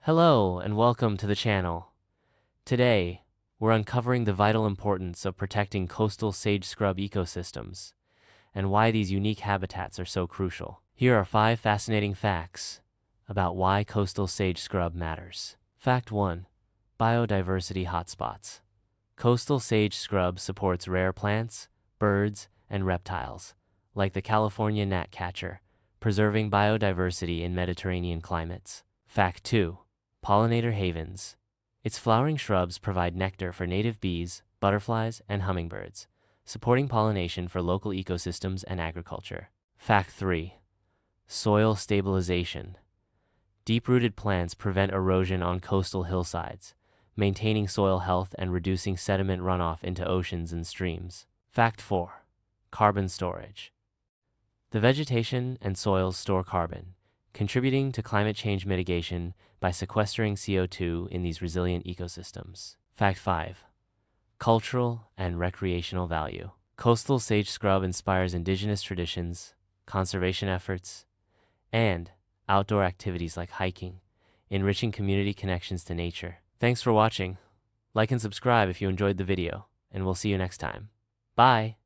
Hello and welcome to the channel. Today, we're uncovering the vital importance of protecting coastal sage scrub ecosystems and why these unique habitats are so crucial. Here are 5 fascinating facts about why coastal sage scrub matters. Fact 1. Biodiversity hotspots. Coastal sage scrub supports rare plants, birds, and reptiles, like the California gnatcatcher, preserving biodiversity in Mediterranean climates. Fact 2. Pollinator havens. Its flowering shrubs provide nectar for native bees, butterflies, and hummingbirds, supporting pollination for local ecosystems and agriculture. Fact 3. Soil stabilization. Deep-rooted plants prevent erosion on coastal hillsides, maintaining soil health and reducing sediment runoff into oceans and streams. Fact 4. Carbon storage. The vegetation and soils store carbon, contributing to climate change mitigation by sequestering CO2 in these resilient ecosystems. Fact 5. Cultural and recreational value. Coastal sage scrub inspires indigenous traditions, conservation efforts, and outdoor activities like hiking, enriching community connections to nature. Thanks for watching. Like and subscribe if you enjoyed the video, and we'll see you next time. Bye!